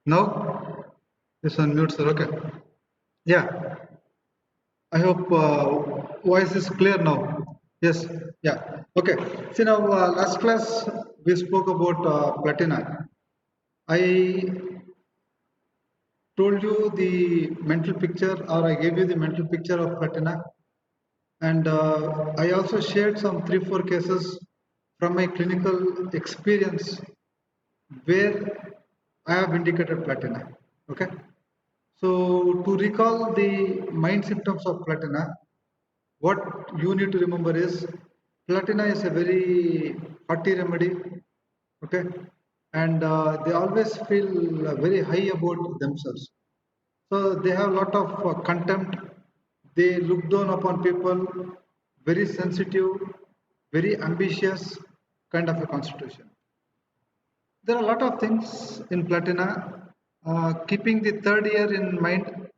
Now it's on mute, sir. Okay. Yeah. I hope voice is clear now. Yes. Yeah. Okay. See now, last class we spoke about platina. I told you the mental picture, or I gave you the mental picture of platina, and I also shared some 3-4 cases from my clinical experience where I have indicated platina. Okay. So to recall the mind symptoms of platina, what you need to remember is platina is a very hearty remedy, okay, and they always feel very high about themselves. So they have a lot of contempt. They look down upon people, very sensitive, very ambitious kind of a constitution. There are a lot of things in platina. Keeping the third year in mind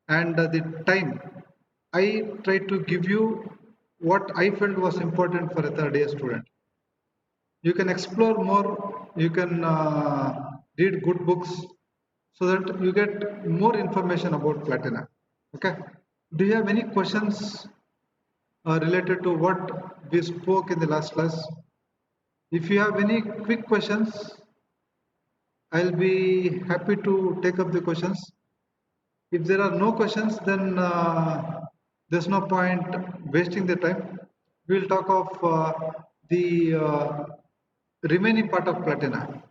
and the time, I try to give you what I felt was important for a third year student. You can explore more, you can read good books so that you get more information about platina. Okay. Do you have any questions related to what we spoke in the last class? If you have any quick questions, I'll be happy to take up the questions. If there are no questions, then there's no point wasting the time. We'll talk of the remaining part of platina.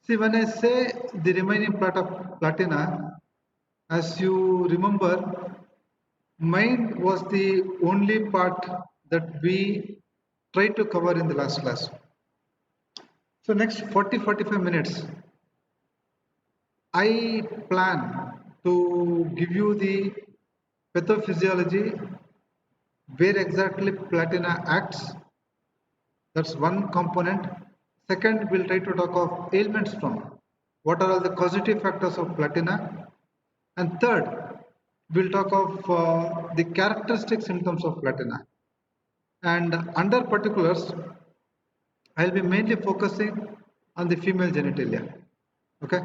See, when I say the remaining part of platina, as you remember, mind was the only part that we tried to cover in the last class. So next 40-45 minutes, I plan to give you the pathophysiology, where exactly platina acts. That's one component. Second, we'll try to talk of ailments from. What are all the causative factors of platina? And third, we'll talk of the characteristic symptoms of platina. And under particulars, I'll be mainly focusing on the female genitalia. Okay,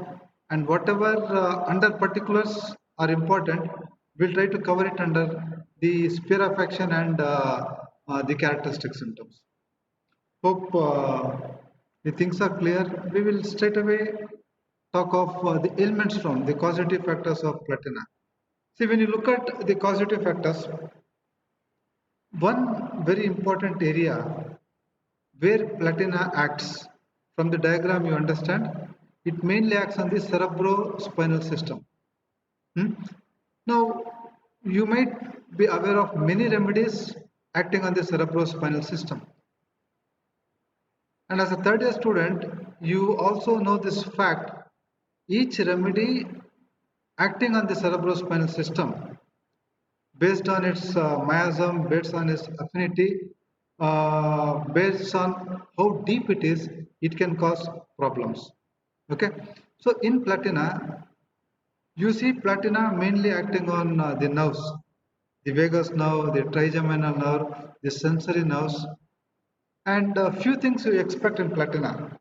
and whatever under particulars are important, we'll try to cover it under the sphere of action and the characteristic symptoms. Hope the things are clear. We will straight away talk of the ailments from the causative factors of platina. See, when you look at the causative factors, one very important area where platina acts, from the diagram you understand, it mainly acts on the cerebrospinal system. Hmm? Now, you might be aware of many remedies acting on the cerebrospinal system. And as a third year student, you also know this fact. Each remedy acting on the cerebrospinal system, based on its miasm, based on its affinity, based on how deep it can cause problems. Okay. So in platina, you see platina mainly acting on the nerves, the vagus nerve, the trigeminal nerve, the sensory nerves, and a few things you expect in platina.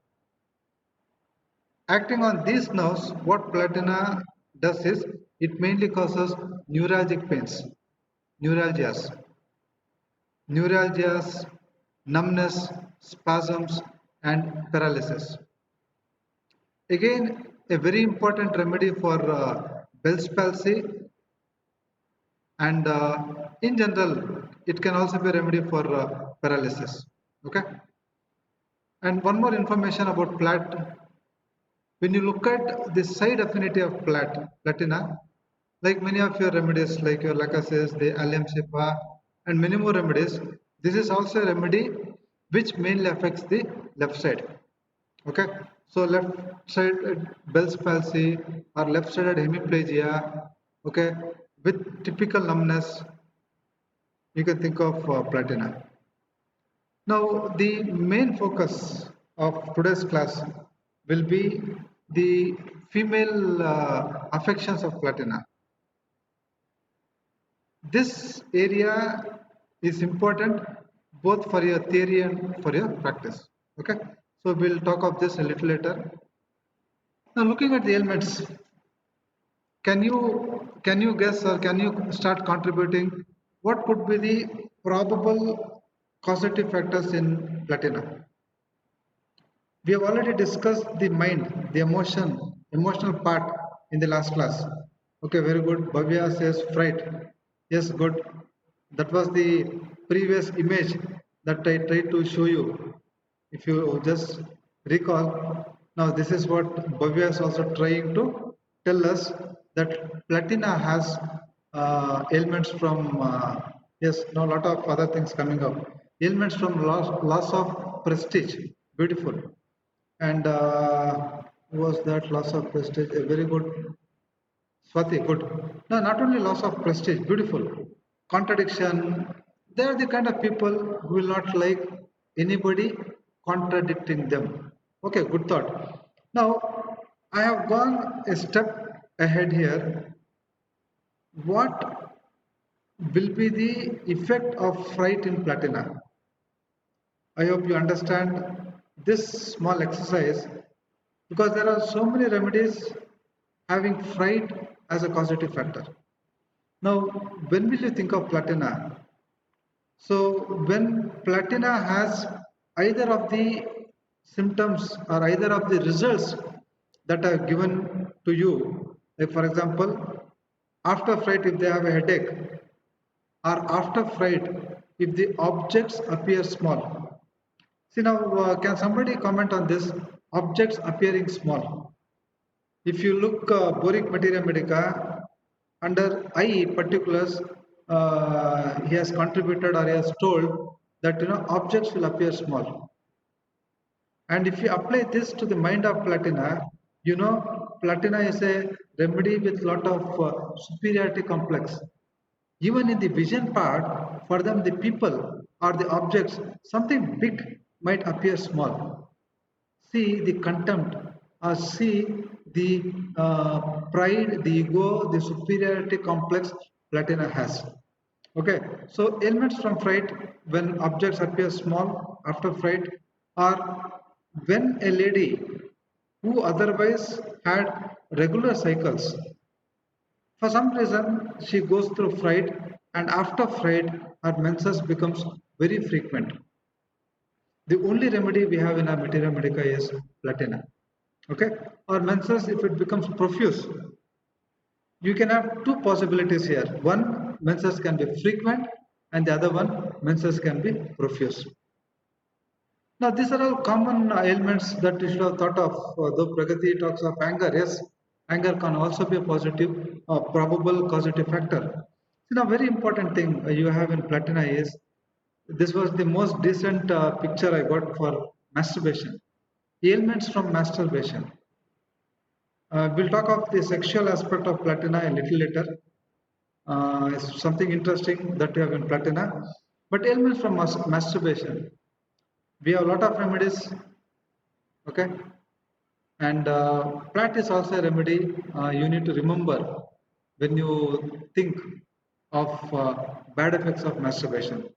Acting on these nerves, what platina does is it mainly causes neuralgic pains, neuralgias, neuralgias, numbness, spasms, and paralysis. Again, a very important remedy for Bell's palsy, and in general, it can also be a remedy for paralysis. Okay. And one more information about plat. When you look at the side affinity of platina, like many of your remedies, like your lacases, the allium cepa, and many more remedies, this is also a remedy which mainly affects the left side. Okay, so left side Bell's palsy or left-sided hemiplegia, okay, with typical numbness, you can think of platina. Now, the main focus of today's class will be the female affections of platina. This area is important both for your theory and for your practice. Okay, so we'll talk of this a little later. Now looking at the elements, can you guess or can you start contributing what could be the probable causative factors in platinum? We have already discussed the mind, the emotional part in the last class. Okay, very good. Bhavya says fright. Yes, good. That was the previous image that I tried to show you. If you just recall, now this is what Bhavya is also trying to tell us that platina has elements from, yes, now a lot of other things coming up. Elements from loss of prestige. Beautiful. And was that loss of prestige? A very good, Swati, good. No, not only loss of prestige, beautiful. Contradiction. They are the kind of people who will not like anybody contradicting them. Okay, good thought. Now, I have gone a step ahead here. What will be the effect of fright in platina? I hope you understand this small exercise because there are so many remedies having fright as a causative factor. Now, when will you think of platina? So, when platina has either of the symptoms or either of the results that are given to you, like for example, after fright, if they have a headache, or after fright, if the objects appear small. See now, can somebody comment on this? Objects appearing small. If you look Boric Materia Medica, under I particulars, he has contributed or he has told that objects will appear small. And if you apply this to the mind of platina, platina is a remedy with lot of superiority complex. Even in the vision part, for them the people or the objects, something big might appear small. See the contempt or see the pride, the ego, the superiority complex platina has. Okay, so ailments from fright when objects appear small after fright, or when a lady who otherwise had regular cycles, for some reason she goes through fright, and after fright her menses becomes very frequent. The only remedy we have in our materia medica is platina. Okay, or menses, if it becomes profuse, you can have two possibilities here. One, menses can be frequent, and the other one, menses can be profuse. Now, these are all common ailments that you should have thought of. Though Pragati talks of anger, yes, anger can also be a positive, probable causative factor. Now, very important thing you have in platina is this was the most decent picture I got for masturbation. Ailments from masturbation. We'll talk of the sexual aspect of platina a little later. It's something interesting that we have in platina. But ailments from masturbation. We have a lot of remedies, okay? And plat is also a remedy you need to remember when you think of bad effects of masturbation.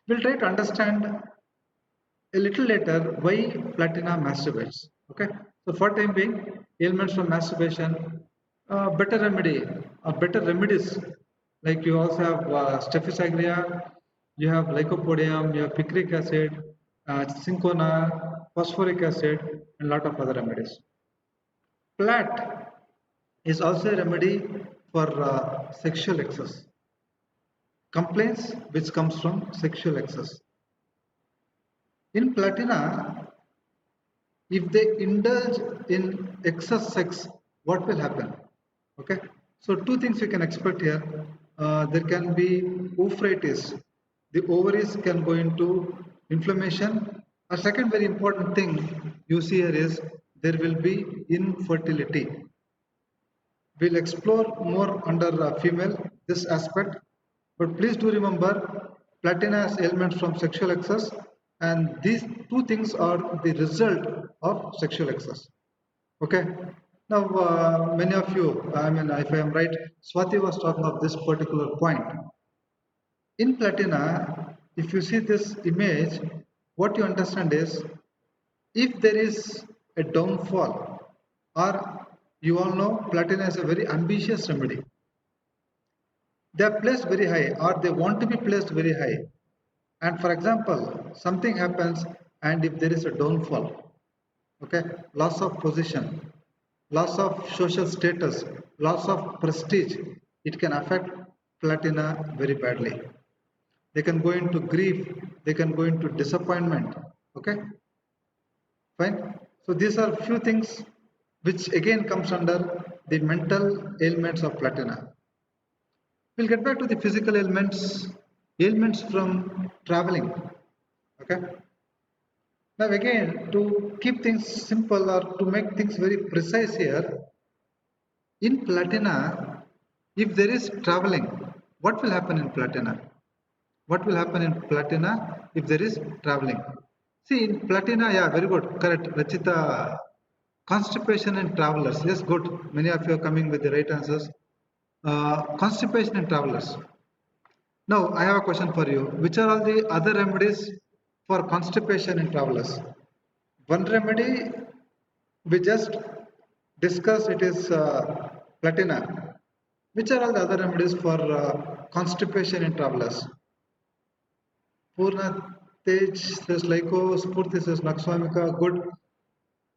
We'll try to understand a little later why platina masturbates. Okay, so for time being, ailments from masturbation, better remedy, better remedies, like you also have Staphysagrina, you have Lycopodium, you have picric acid, cinchona, phosphoric acid, and lot of other remedies. Plat is also a remedy for sexual excess, complaints which comes from sexual excess. In platina, if they indulge in excess sex, what will happen? Okay, so two things you can expect here. There can be oophoretes. The ovaries can go into inflammation. A second very important thing you see here is there will be infertility. We'll explore more under female this aspect, but please do remember platina has ailments from sexual excess, and these two things are the result of sexual excess. Okay. Now, many of you, I mean, if I am right, Swati was talking of this particular point. In platina, if you see this image, what you understand is if there is a downfall or You all know platina is a very ambitious remedy. They are placed very high or they want to be placed very high. And for example, something happens and if there is a downfall, okay, loss of position, loss of social status, loss of prestige, it can affect platina very badly. They can go into grief, they can go into disappointment, okay, fine. So these are few things which again comes under the mental ailments of platina. We'll get back to the physical ailments from traveling, okay. Now again, to keep things simple or to make things very precise here, in platina, if there is traveling, what will happen in platina? What will happen in platina if there is traveling? See, in platina, yeah, very good, correct, Rachita. Constipation in travelers, yes, good. Many of you are coming with the right answers. Constipation in travelers. Now, I have a question for you. Which are all the other remedies for constipation in travelers? One remedy we just discussed, it is platina. Which are all the other remedies for constipation in travelers? Purna Tej says Lyco, Spurti says Nakswamika, good.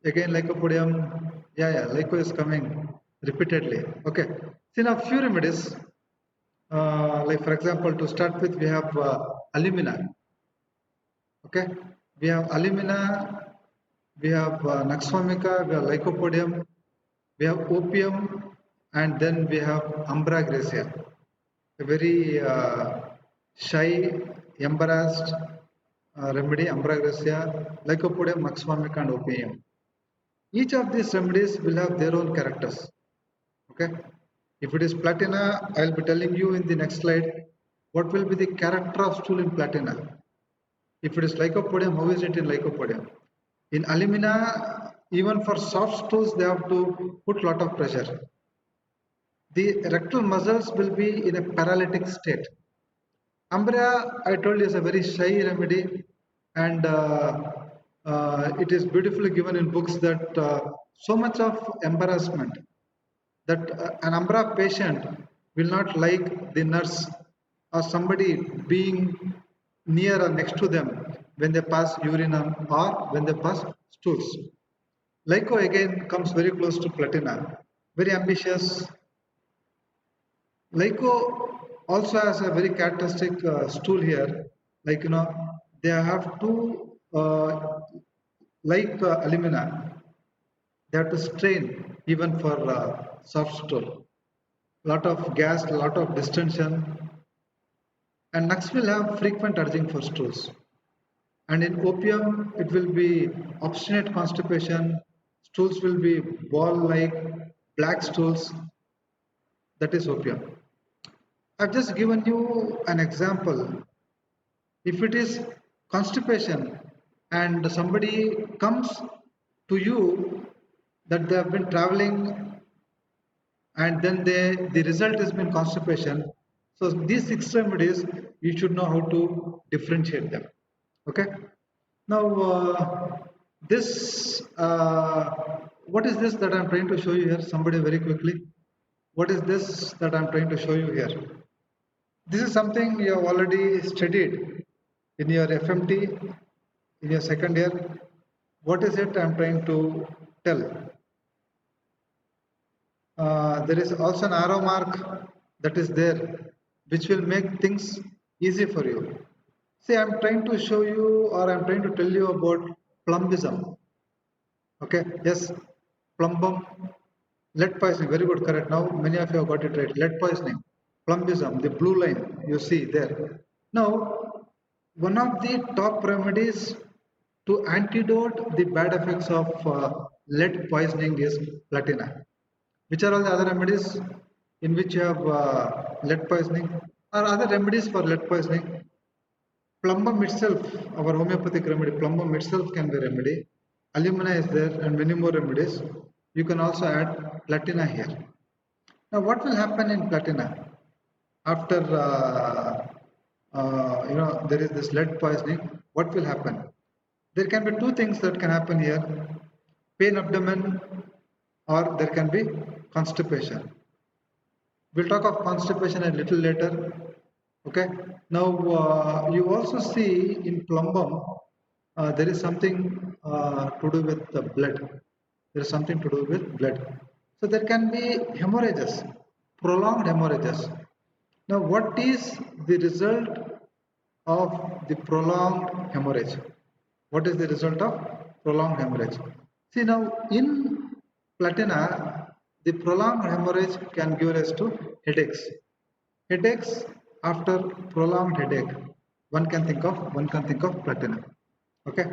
Again, Lycopodium, yeah, Lyco is coming repeatedly. Okay. See now, few remedies. Like for example, to start with, we have alumina. Okay, we have alumina, we have Naxvomica, we have Lycopodium, we have opium, and then we have Ambra a very shy, embarrassed remedy, Ambra Lycopodium, Naxvomica, and opium. Each of these remedies will have their own characters. Okay, if it is platina, I will be telling you in the next slide what will be the character of stool in platina. If it is lycopodium, how is it in lycopodium? In alumina, even for soft stools, they have to put lot of pressure. The rectal muscles will be in a paralytic state. Umbria, I told you, is a very shy remedy, and it is beautifully given in books that so much of embarrassment that an Umbra patient will not like the nurse or somebody being near or next to them when they pass urine or when they pass stools. Lyco again comes very close to platina, very ambitious. Lyco also has a very characteristic stool here, like they have two like alumina, they have to strain even for soft stool. Lot of gas, lot of distension, and Nux will have frequent urging for stools. And in opium, it will be obstinate constipation, stools will be ball-like, black stools, that is opium. I've just given you an example. If it is constipation and somebody comes to you that they have been traveling and then the result has been constipation. So these six remedies, you should know how to differentiate them. Okay. Now this, what is this that I'm trying to show you here? Somebody very quickly. What is this that I'm trying to show you here? This is something you have already studied in your FMT, in your second year. What is it I'm trying to tell? There is also an arrow mark that is there, which will make things easy for you. See, I'm trying to show you or I'm trying to tell you about plumbism. Okay, yes, plumbum, lead poisoning, very good, correct. Now, many of you have got it right. Lead poisoning, plumbism, the blue line you see there. Now, one of the top remedies to antidote the bad effects of lead poisoning is platina. Which are all the other remedies in which you have lead poisoning or other remedies for lead poisoning? Plumbum itself, our homeopathic remedy, plumbum itself can be remedy. Alumina is there and many more remedies. You can also add platina here. Now, what will happen in platina after there is this lead poisoning? What will happen? There can be two things that can happen here: pain abdomen or there can be constipation. We'll talk of constipation a little later. Okay. Now you also see in plumbum there is something to do with the blood. There is something to do with blood. So there can be hemorrhages, prolonged hemorrhages. Now what is the result of the prolonged hemorrhage? What is the result of prolonged hemorrhage? See now in platina, the prolonged hemorrhage can give rise to headaches. Headaches after prolonged headache, one can think of platina. Okay.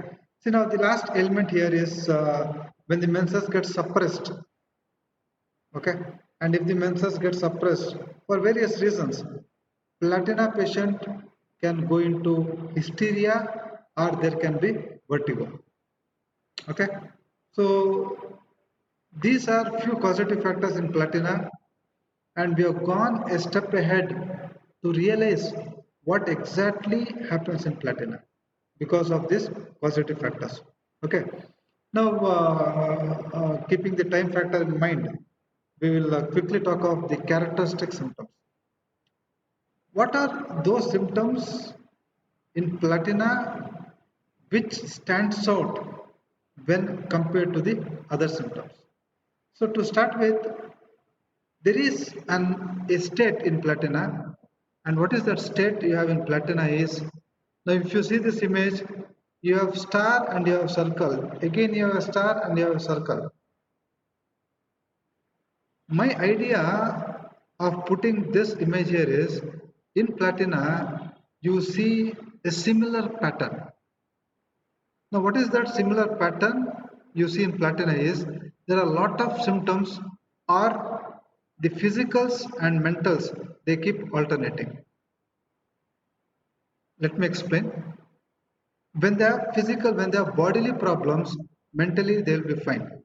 See now the last element here is when the menses get suppressed. Okay. And if the menses get suppressed for various reasons, platina patient can go into hysteria or there can be vertigo. Okay. So these are few causative factors in platina, and we have gone a step ahead to realize what exactly happens in platina because of these causative factors. Okay. Now, keeping the time factor in mind, we will quickly talk of the characteristic symptoms. What are those symptoms in platina which stands out when compared to the other symptoms? So to start with, there is a state in platina, and what is that state you have in platina is, now if you see this image, you have star and you have circle, again you have a star and you have a circle. My idea of putting this image here is, in platina you see a similar pattern. Now what is that similar pattern you see in platina is, there are a lot of symptoms or the physicals and mentals, they keep alternating. Let me explain. When they have physical, when they have bodily problems, mentally they will be fine.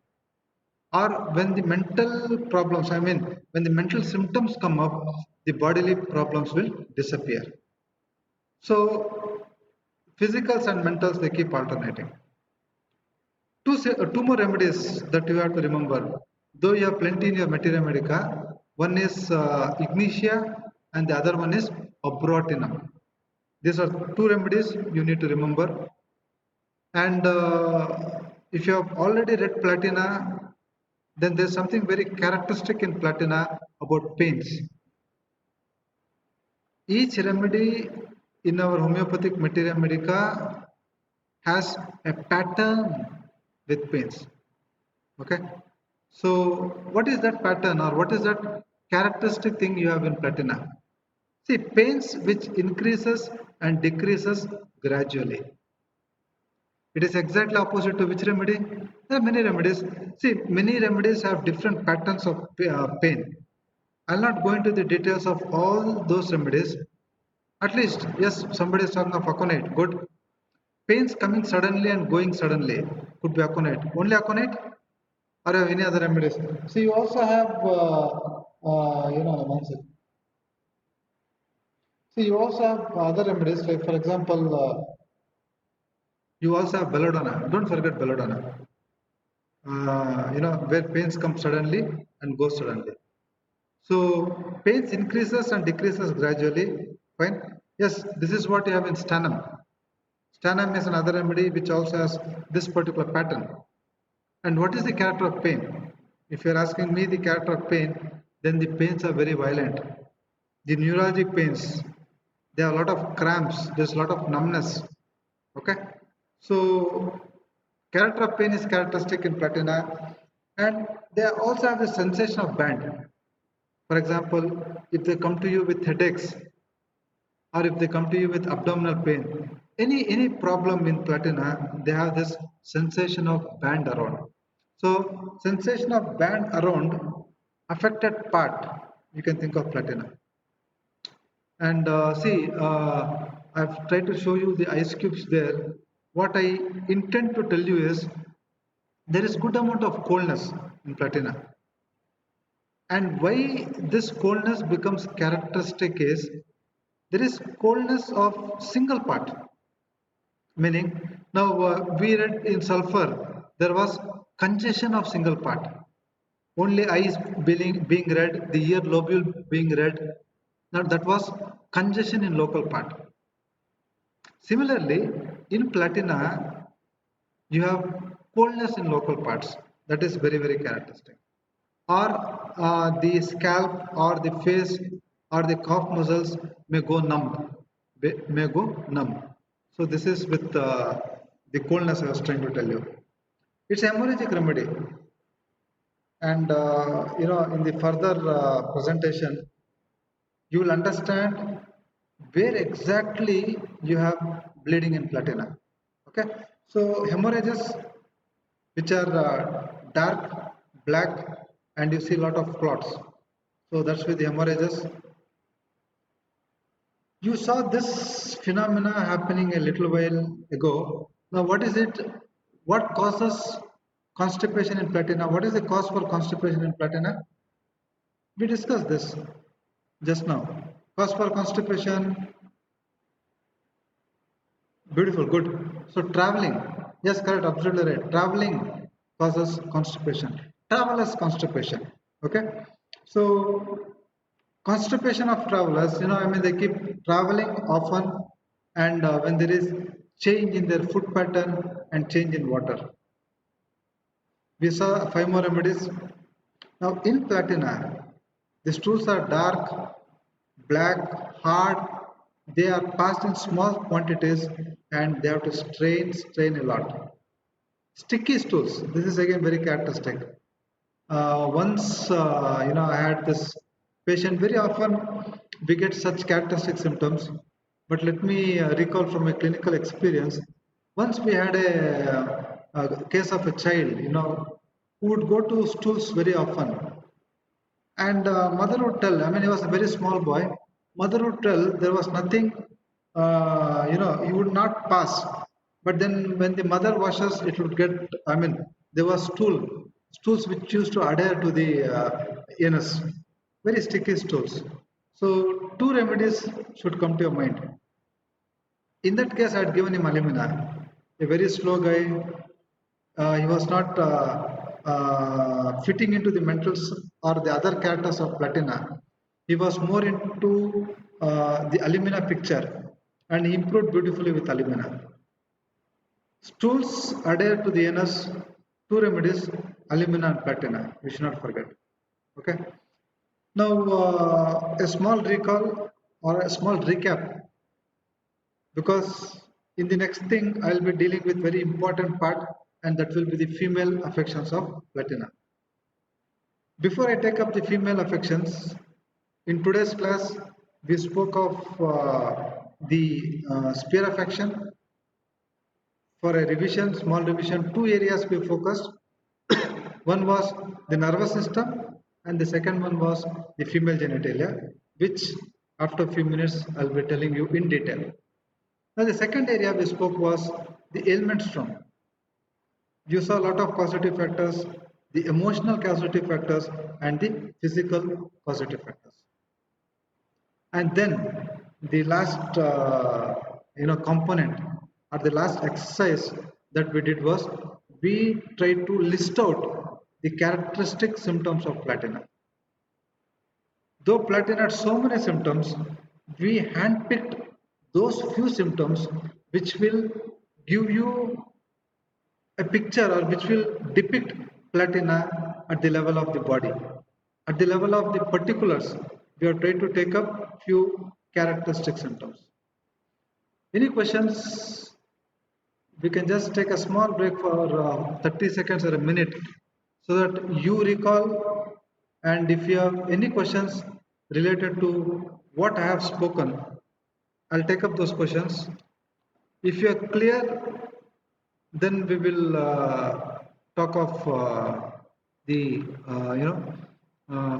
Or when the mental problems, I mean, when the mental symptoms come up, the bodily problems will disappear. So, physicals and mentals, they keep alternating. Two more remedies that you have to remember. Though you have plenty in your materia medica, one is ignitia and the other one is obrotinum. These are two remedies you need to remember. And if you have already read platina, then there's something very characteristic in platina about pains. Each remedy in our homeopathic materia medica has a pattern with pains. Okay. So what is that pattern or what is that characteristic thing you have in platina? See, pains which increases and decreases gradually. It is exactly opposite to which remedy? There are many remedies. See, many remedies have different patterns of pain. I'll not go into the details of all those remedies. At least, yes, somebody is talking of aconite. Good. Pains coming suddenly and going suddenly could be aconite. Only aconite, or have any other remedies? See, you also have, one second. See, you also have other remedies, like for example, you also have belladonna. Don't forget belladonna. Where pains come suddenly and go suddenly. So pains increases and decreases gradually. Fine. Yes, this is what you have in sternum. Sternum is another remedy which also has this particular pattern. And what is the character of pain? If you are asking me the character of pain, then the pains are very violent. The neuralgic pains, there are a lot of cramps, there's a lot of numbness. Okay. So character of pain is characteristic in platina, and they also have the sensation of band. For example, if they come to you with headaches or if they come to you with abdominal pain, any problem in platina, they have this sensation of band around. So sensation of band around affected part, you can think of platina. And see, I've tried to show you the ice cubes there. What I intend to tell you is there is good amount of coldness in platina. And why this coldness becomes characteristic is there is coldness of single part. Meaning, now we read in sulfur there was congestion of single part. only eyes being red, the ear lobule being red. Now that was congestion in local part. Similarly, in platina, you have coldness in local parts. That is very, very characteristic. Or the scalp or the face or the calf muscles may go numb. May go numb. So this is with the coldness I was trying to tell you. It's a hemorrhagic remedy. And in the further presentation, you will understand where exactly you have bleeding in platina. Okay, so hemorrhages which are dark, black, and you see a lot of clots. So that's with the hemorrhages. You saw this phenomena happening a little while ago. Now, what is it? What causes constipation in platina? What is the cause for constipation in platina? We discussed this just now. Cause for constipation, beautiful, good. So traveling, yes, correct, absolutely right. Traveling causes constipation. Travelers constipation. Okay. So constipation of travelers, they keep traveling often, and when there is change in their food pattern and change in water. We saw 5 more remedies. Now in platina, the stools are dark, black, hard. They are passed in small quantities and they have to strain a lot. Sticky stools. This is again very characteristic. Once, I had this patient. Very often, we get such characteristic symptoms. But let me recall from my clinical experience. Once we had a case of a child, who would go to stools very often. And mother would tell, I mean, he was a very small boy. Mother would tell there was nothing, he would not pass. But then when the mother washes, it would get, I mean, there was stools which used to adhere to the anus, very sticky stools. So two remedies should come to your mind. In that case, I had given him alumina, a very slow guy. He was not fitting into the mentals or the other characters of platina. He was more into the alumina picture and he improved beautifully with alumina. Stools adhere to the anus, two remedies, alumina and platina. We should not forget. Okay. Now, a small recall or a small recap, because in the next thing I'll be dealing with very important part, and that will be the female affections of platina. Before I take up the female affections, in today's class we spoke of the spear affection. For a revision, small revision, two areas we focused. One was the nervous system and the second one was the female genitalia, which after a few minutes I'll be telling you in detail. Now the second area we spoke was the ailment storm. You saw a lot of causative factors, the emotional causative factors and the physical causative factors. And then the last component or the last exercise that we did was we tried to list out the characteristic symptoms of platina. Though platina had so many symptoms, we handpicked those few symptoms which will give you a picture or which will depict platina at the level of the body. At the level of the particulars, we are trying to take up few characteristic symptoms. Any questions? We can just take a small break for 30 seconds or a minute so that you recall, and if you have any questions related to what I have spoken, I'll take up those questions. If you are clear, then we will talk of the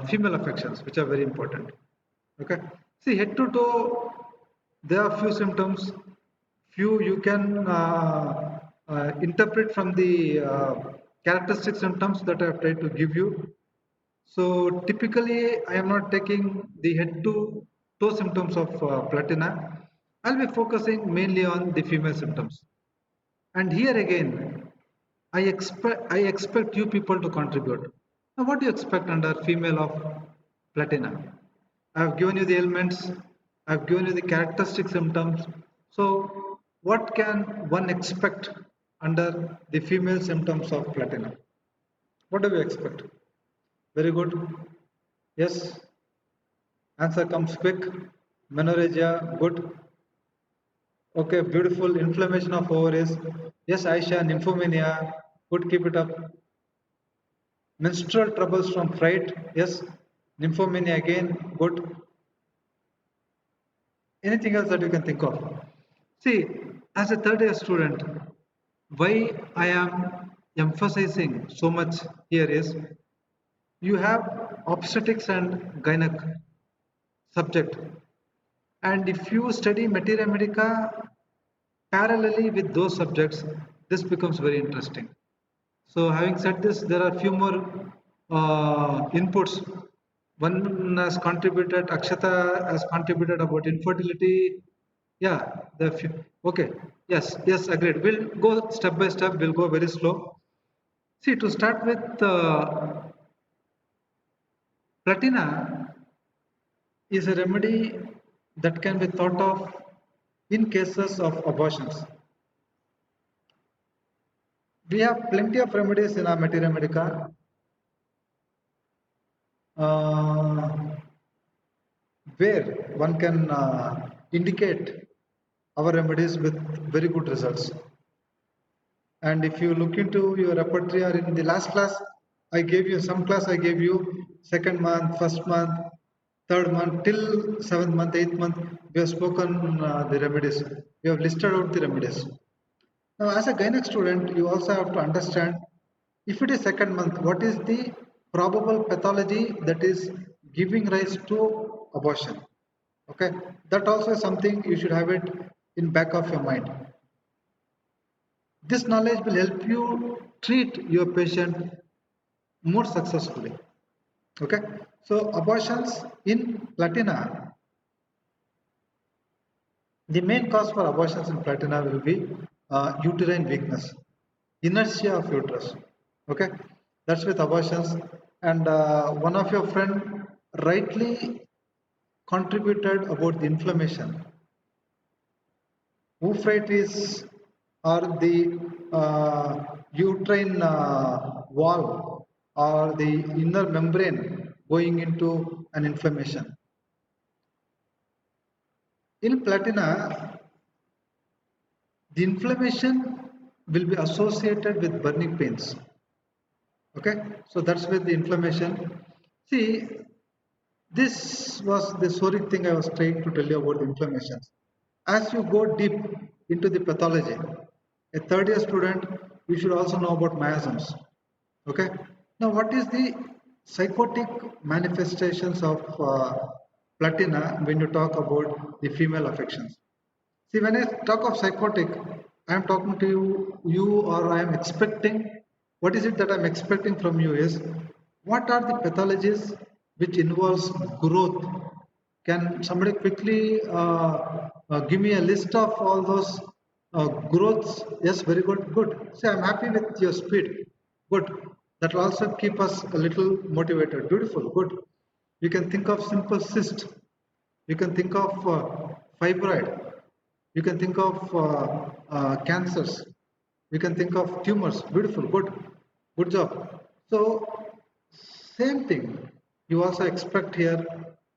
female affections, which are very important. Okay, see, head to toe there are few symptoms, few you can interpret from the characteristic symptoms that I have tried to give you. So typically I am not taking the head to toe symptoms of platina. I'll be focusing mainly on the female symptoms. And here again, I expect you people to contribute. Now, what do you expect under female of platina? I have given you the ailments, I have given you the characteristic symptoms. So, what can one expect under the female symptoms of platina? What do we expect? Very good. Yes. Answer comes quick. Menorrhagia, good. Okay, beautiful. Inflammation of ovaries. Yes, Aisha, nymphomania. Good, keep it up. Menstrual troubles from fright. Yes. Nymphomania again, good. Anything else that you can think of? See, as a third year student, why I am emphasizing so much here is you have obstetrics and gynec subject, and if you study materia medica parallelly with those subjects, this becomes very interesting. So having said this, there are few more inputs. One has contributed, Akshata has contributed about infertility. Yeah, okay. Yes, yes, agreed. We'll go step by step. We'll go very slow. See, to start with, platina is a remedy that can be thought of in cases of abortions. We have plenty of remedies in our materia medica. Uh, where one can indicate our remedies with very good results. And if you look into your repertoire in the last class, I gave you some class, I gave you second month, first month, third month, till seventh month, eighth month, we have spoken the remedies. We have listed out the remedies. Now, as a gynec student, you also have to understand if it is second month, what is the probable pathology that is giving rise to abortion? Okay, that also is something you should have it in back of your mind. This knowledge will help you treat your patient more successfully. Okay, so abortions in platina, the main cause for abortions in platina will be uterine weakness, inertia of uterus. Okay, that's with abortions. And one of your friend rightly contributed about the inflammation. Oophoretes are the uterine wall or the inner membrane going into an inflammation. In platina, the inflammation will be associated with burning pains. Okay, so that's where the inflammation. See, this was the sorry thing I was trying to tell you about the inflammations. As you go deep into the pathology, a third year student, you should also know about miasms. Okay. Now, what is the psychotic manifestations of platina when you talk about the female affections? See, when I talk of psychotic, I am talking to you or I am expecting, what is it that I am expecting from you is, what are the pathologies which involves growth? Can somebody quickly give me a list of all those growths? Yes, very good, good. See, I'm happy with your speed. Good. That will also keep us a little motivated. Beautiful, good. You can think of simple cyst. You can think of fibroid. You can think of cancers. You can think of tumors. Beautiful, good, good job. So, same thing you also expect here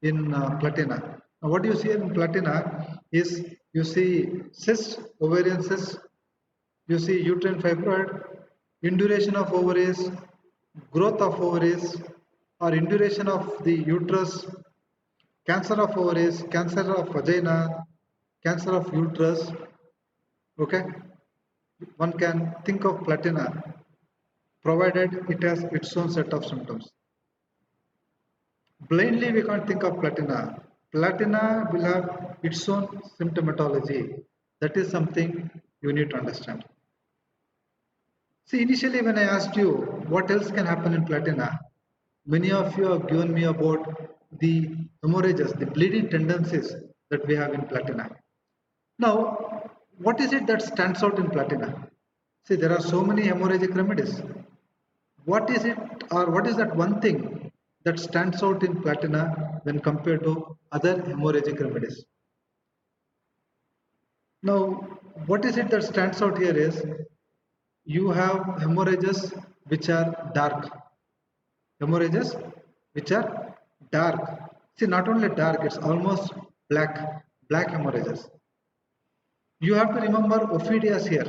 in platina. Now, what you see in platina is you see cysts, ovarian cysts, you see uterine fibroid, induration of ovaries, growth of ovaries, or induration of the uterus, cancer of ovaries, cancer of vagina, cancer of uterus. Okay, one can think of platina provided it has its own set of symptoms. Blindly we can't think of platina. Platina will have its own symptomatology. That is something you need to understand. See, initially when I asked you what else can happen in platina, many of you have given me about the hemorrhages, the bleeding tendencies that we have in platina. Now, what is it that stands out in platina? See, there are so many hemorrhagic remedies. What is it, or what is that one thing that stands out in Platina when compared to other hemorrhagic remedies? Now, what is it that stands out here is you have hemorrhages which are dark. Hemorrhages which are dark. See, not only dark, it's almost black hemorrhages. You have to remember ophidias here.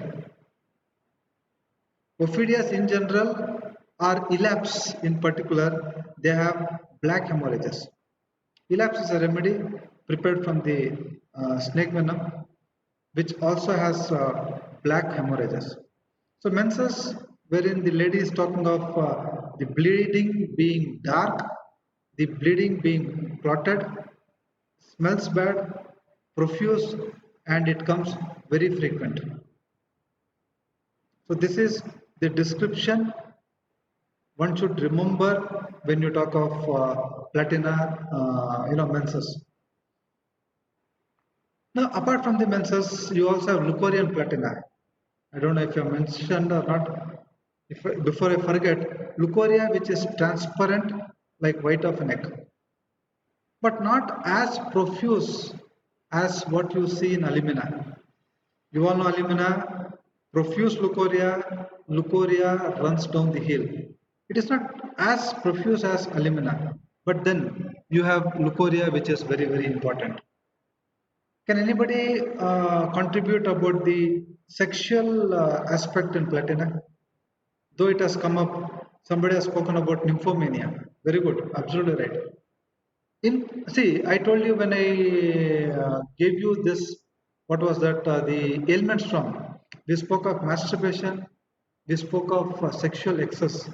Ophidias in general or elapse in particular, they have black hemorrhages. Elapse is a remedy prepared from the snake venom, which also has black hemorrhages. So menses, wherein the lady is talking of the bleeding being dark, the bleeding being clotted, smells bad, profuse, and it comes very frequent. So this is the description one should remember when you talk of platina, menses. Now, apart from the menses, you also have Leucorian platina. I don't know if you mentioned or not. Before I forget, Leucoria, which is transparent like white of an egg, but not as profuse as what you see in alumina. You all know alumina, profuse leucoria runs down the hill. It is not as profuse as alumina, but then you have leucoria, which is very, very important. Can anybody contribute about the sexual aspect in platina? Though it has come up, somebody has spoken about nymphomania. Very good, absolutely right. I told you when I gave you this, what was that? The ailments from. We spoke of masturbation, we spoke of sexual excess,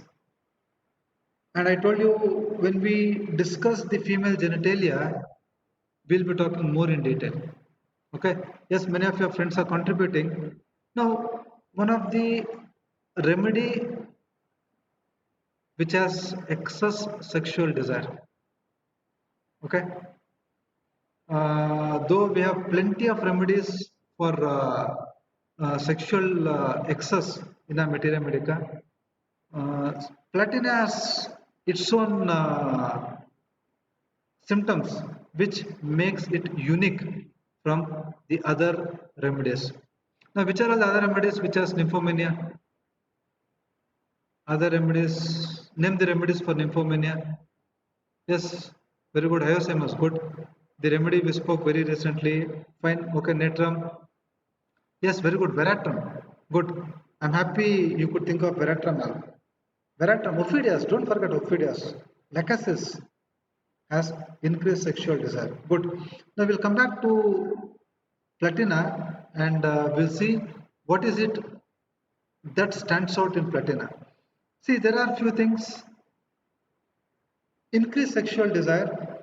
and I told you when we discuss the female genitalia, we'll be talking more in detail. Okay. Yes, many of your friends are contributing. Now, one of the remedy which has excess sexual desire. Okay. Though we have plenty of remedies for sexual excess in our materia medica, platina has its own symptoms which makes it unique from the other remedies. Now, which are all the other remedies which has nymphomania? Other remedies, name the remedies for nymphomania. Yes, very good. Hyoscyamus, good. The remedy we spoke very recently. Fine. Okay, natrum. Yes, very good. Veratrum. Good. I'm happy you could think of veratrum. Veratrum. Ophidias. Don't forget Ophidias. Lachesis has increased sexual desire. Good. Now we'll come back to platina and we'll see what is it that stands out in platina. See, there are few things. Increased sexual desire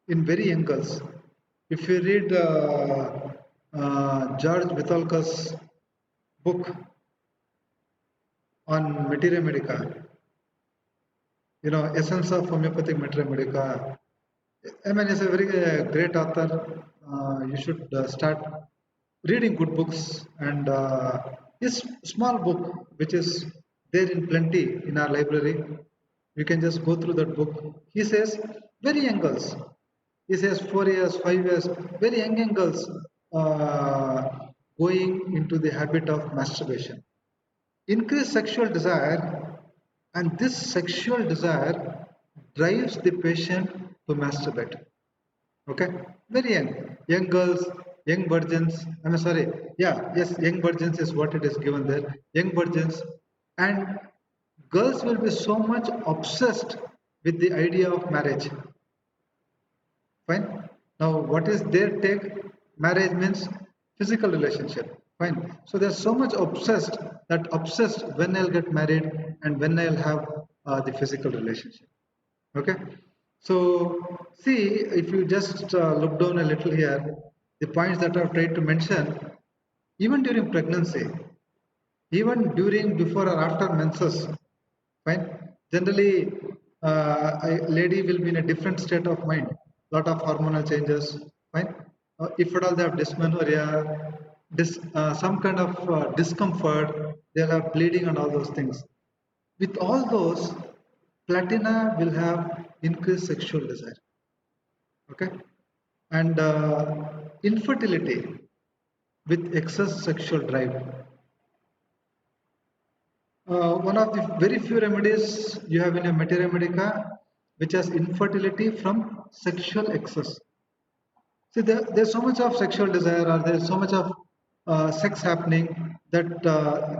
in very young girls. If you read George Vithalka's book on materia medica, essence of homeopathic materia medica. I mean, he's a very great author. You should start reading good books, and this small book, which is there in plenty in our library, you can just go through that book. He says very young girls. He says 4 years, 5 years, very young girls going into the habit of masturbation. Increased sexual desire, and this sexual desire drives the patient to masturbate. Okay, very young girls, young virgins. I'm sorry, yeah, yes, young virgins is what it is given there. Young virgins, and girls will be so much obsessed with the idea of marriage. Fine. Now, what is their take? Marriage means physical relationship. Fine. So they're so much obsessed when I'll get married and when I'll have the physical relationship. Okay. So see, if you just look down a little here, the points that I've tried to mention, even during pregnancy, even during before or after menses, fine. Generally, a lady will be in a different state of mind. Lot of hormonal changes. Fine. If at all they have dysmenorrhea, some kind of discomfort, they'll have bleeding and all those things. With all those, Platina will have increased sexual desire. Okay, and infertility with excess sexual drive. One of the very few remedies you have in a materia medica which has infertility from sexual excess. See, there's so much of sexual desire, or there's so much of sex happening that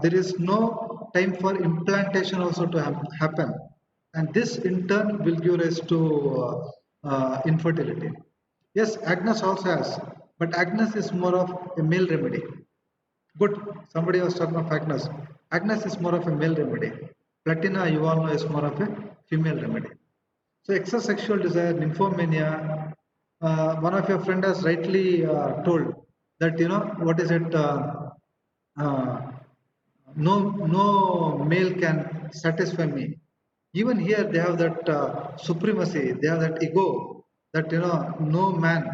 there is no time for implantation also to happen, and this in turn will give rise to infertility. Yes, Agnes also has, but Agnes is more of a male remedy. Good. Somebody was talking of Agnes. Agnes is more of a male remedy. Platina, you all know, is more of a female remedy. So excess sexual desire, nymphomania. One of your friend has rightly told that what is it? Uh, no male can satisfy me. Even here they have that supremacy. They have that ego that no man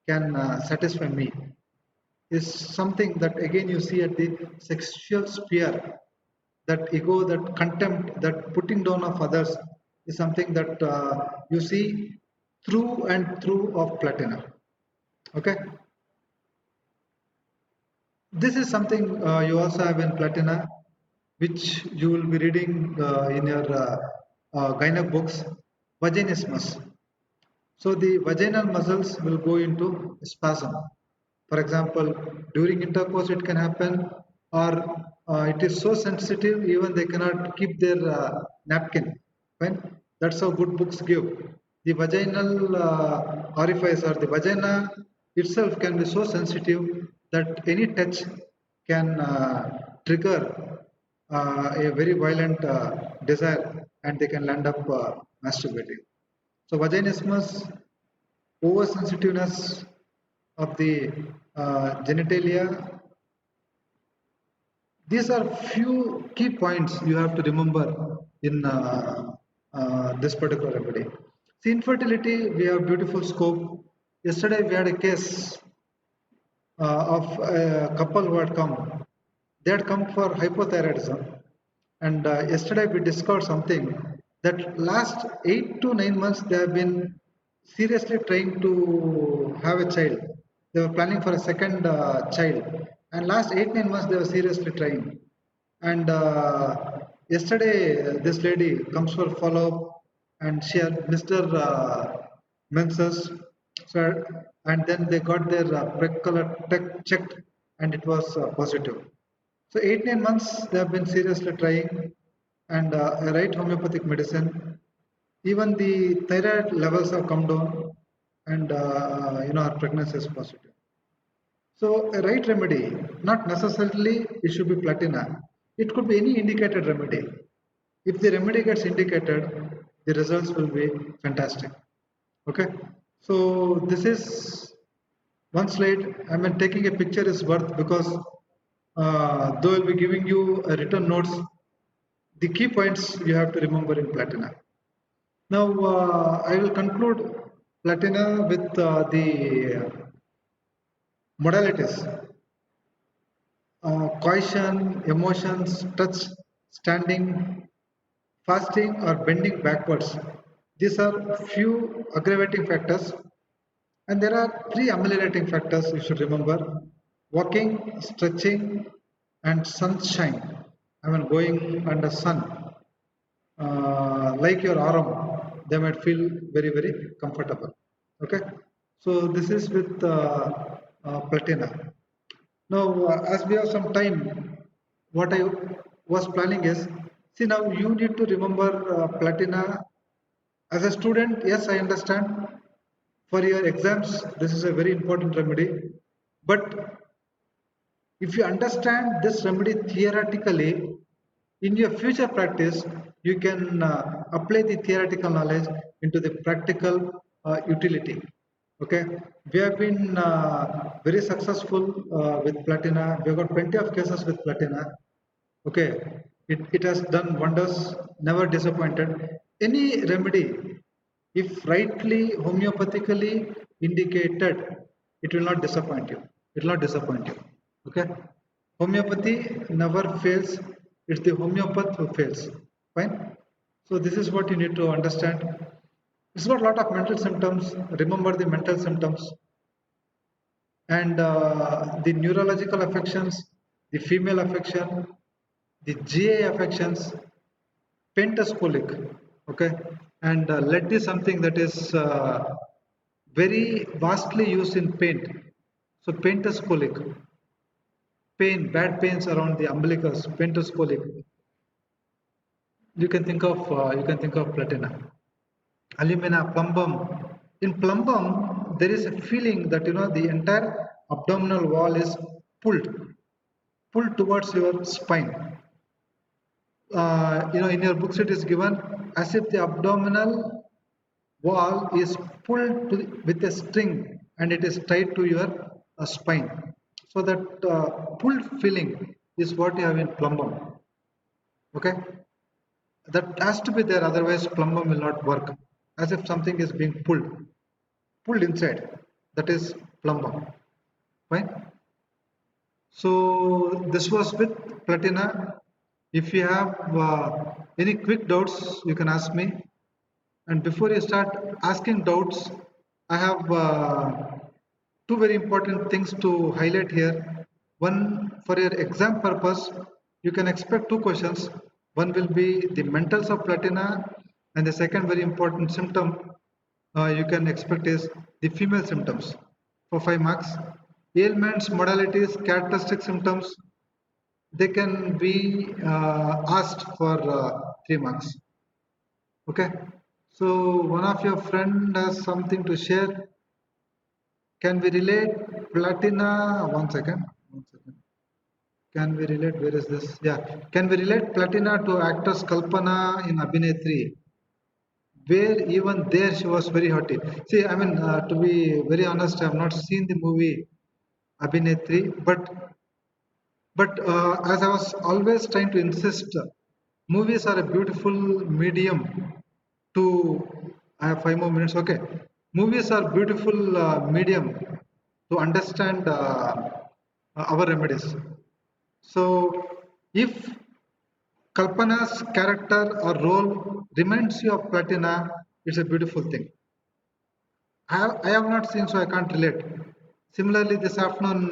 can satisfy me, is something that again you see at the sexual sphere. That ego, that contempt, that putting down of others is something that you see through and through of Platina. Okay, this is something you also have in Platina, which you will be reading in your gynec books. Vaginismus. So the vaginal muscles will go into spasm. For example, during intercourse it can happen, or it is so sensitive even they cannot keep their napkin. Fine. That's how good books give. The vaginal orifice or the vagina itself can be so sensitive that any touch can trigger a very violent desire, and they can land up masturbating. So vaginismus, oversensitiveness of the genitalia. These are few key points you have to remember in this particular remedy. See, infertility, we have beautiful scope. Yesterday we had a case of a couple who had come. They had come for hypothyroidism, and yesterday we discovered something, that last 8 to 9 months they have been seriously trying to have a child. They were planning for a second child, and last 8 9 months they were seriously trying. And yesterday this lady comes for follow up, and she had Mr. Menses. So, and then they got their breast color checked, and it was positive. So 8 9 months they have been seriously trying, and a right homeopathic medicine. Even the thyroid levels have come down, and our pregnancy is positive. So a right remedy, not necessarily it should be Platina. It could be any indicated remedy. If the remedy gets indicated, the results will be fantastic. Okay. So this is one slide. I mean, taking a picture is worth, because though I'll be giving you a written notes, the key points you have to remember in Platina. Now, I will conclude Platina with the modalities. Cohesion, emotions, touch, standing, fasting or bending backwards. These are few aggravating factors, and there are three ameliorating factors you should remember: walking, stretching, and sunshine. I mean, going under sun, like your arm, they might feel very, very comfortable. Okay, so this is with Platina. Now, as we have some time, what I was planning is, see, now you need to remember Platina. As a student, yes, I understand. For your exams, this is a very important remedy. But if you understand this remedy theoretically, in your future practice, you can apply the theoretical knowledge into the practical utility. Okay, we have been very successful with Platina. We have got plenty of cases with Platina. Okay, it has done wonders, never disappointed. Any remedy, if rightly homeopathically indicated, it will not disappoint you. It will not disappoint you. Okay, homeopathy never fails. It's the homeopath who fails. Fine. So this is what you need to understand. It's got a lot of mental symptoms. Remember the mental symptoms and the neurological affections, the female affection, the GA affections, pentascolic, okay, and lead is something that is very vastly used in paint. So pentascolic, pain, bad pains around the umbilicus, pentascolic. You can think of platina, alumina, plumbum. In plumbum, there is a feeling that the entire abdominal wall is pulled, pulled towards your spine. In your books it is given as if the abdominal wall is pulled with a string and it is tied to your spine. So that pulled feeling is what you have in plumbum. Okay, that has to be there, otherwise plumbum will not work. As if something is being pulled inside. That is plumbum. Fine. So this was with platina. If you have any quick doubts, you can ask me. And before you start asking doubts, I have two very important things to highlight here. One, for your exam purpose, you can expect two questions. One will be the mentals of platina, and the second very important symptom you can expect is the female symptoms for 5 marks. Ailments, modalities, characteristic symptoms, they can be asked for 3 marks. Okay, so one of your friend has something to share. Can we relate platina? One second. One second. Can we relate? Where is this? Yeah. Can we relate platina to actress Kalpana in Abhinetri? Where even there she was very haughty. See, I mean, to be very honest, I have not seen the movie Abhinetri, but as I was always trying to insist, movies are a beautiful medium to. I have 5 more minutes. Okay, movies are beautiful medium to understand our remedies. So, if Kalpana's character or role reminds you of Platina, it's a beautiful thing. I have not seen, so I can't relate. Similarly, this afternoon,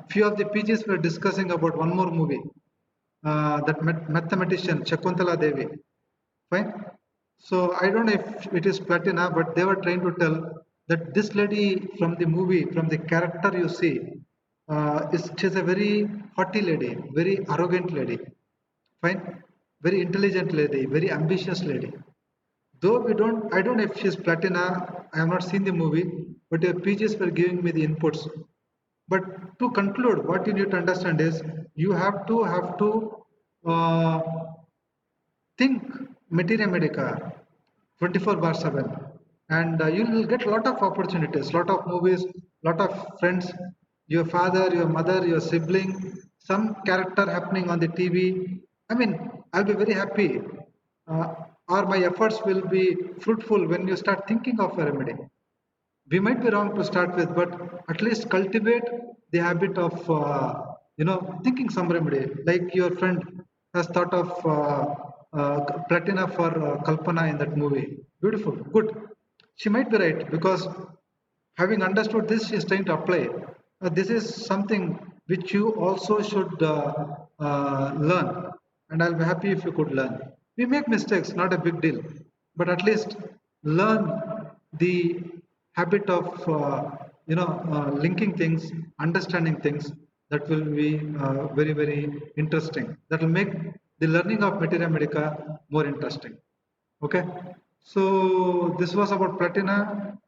few of the PGs were discussing about one more movie, that mathematician Shakuntala Devi. Fine. So I don't know if it is Platina, but they were trying to tell that this lady from the movie, from the character you see, she's a very haughty lady, very arrogant lady. Fine, very intelligent lady, very ambitious lady. Though I don't know if she's Platina, I have not seen the movie, but your PGs were giving me the inputs. But to conclude, what you need to understand is you have to uh, think Materia Medica 24 bar 7, and you will get a lot of opportunities, lot of movies, lot of friends, your father, your mother, your sibling, some character happening on the TV. I mean, I'll be very happy, uh, or my efforts will be fruitful when you start thinking of a remedy. We might be wrong to start with, but at least cultivate the habit of thinking some remedy. Like your friend has thought of platina for Kalpana in that movie. Beautiful, good. She might be right because having understood this, she is trying to apply. This is something which you also should learn, and I'll be happy if you could learn. We make mistakes, not a big deal, but at least learn the habit of linking things, understanding things. That will be very very interesting. That will make the learning of Materia Medica more interesting. Okay, so this was about platina.